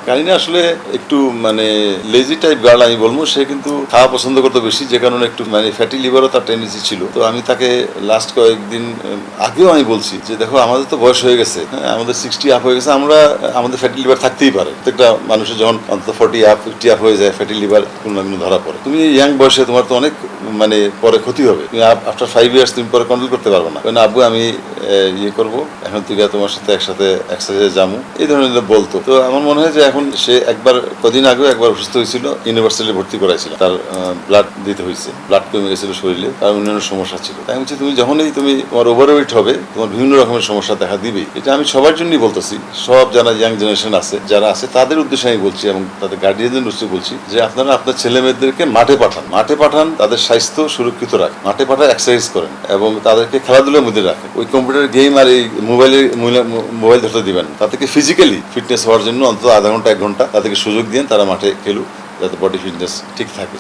কারিনা আসলে একটু মানে লেজি টাইপ গার্ল আমি বলবো। সে কিন্তু খাওয়া পছন্দ করতে বেশি, যে কারণে একটু মানে ফ্যাটি লিভারও তার টেন্ডেন্সি ছিল। তো আমি তাকে লাস্ট কয়েকদিন আগেও আমি বলছি যে দেখো আমাদের তো বয়স হয়ে গেছে, হ্যাঁ আমাদের 60 আপ হয়ে গেছে, আমরা আমাদের ফ্যাটি লিভার থাকতেই পারে। প্রত্যেকটা মানুষের যখন অন্তত 40 আপ 50 আপ হয়ে যায় ফ্যাটি লিভার কোনো না কোনো ধরা পড়ে। তুমি ইয়াং বয়সে তোমার তো অনেক মানে পরে ক্ষতি হবে, তুমি আফটার 5 ইয়ার্স তুমি পরে কন্ট্রোল করতে পারবে না। আব্বু আমি ইয়ে করবো এখন থেকে তোমার সাথে একসাথে এক্সারসাইজে যাবো, এই ধরনের বলতো। তো আমার মনে হয় যে এখন সে একবার কদিন আগেও একবার অসুস্থ হয়েছিল, ইউনিভার্সিটি ভর্তি করাইছিল, তার ব্লাড দিতে হয়েছে, ব্লাড কমে গেছিল শরীরে, তার অন্যান্য সমস্যা ছিল। তাই বলছি তুমি যখনই তুমি তোমার ওভারওয়েট হবে তোমার বিভিন্ন রকমের সমস্যা দেখা দিবেই। এটা আমি সবার জন্যই বলতেছি, সব যারা ইয়াং জেনারেশন আছে যারা আছে তাদের উদ্দেশ্যে আমি বলছি এবং তাদের গার্ডিয়ানদের উদ্দেশ্যে বলছি যে আপনারা আপনার ছেলে মেয়েদেরকে মাঠে পাঠান, তাদের স্বাস্থ্য সুরক্ষিত রাখেন, মাঠে পাঠায় এক্সারসাইজ করেন এবং তাদেরকে খেলাধুলার মধ্যে রাখেন। ওই কম্পিউটার গেম আর এই মোবাইল ধরতে দিবেন। তাদেরকে ফিজিক্যালি ফিটনেস হওয়ার জন্য অন্তত আধা ঘন্টা 1 ঘন্টা তাদেরকে সুযোগ দিন, তারা মাঠে খেলুক, যাতে বডি ফিটনেস ঠিক থাকে।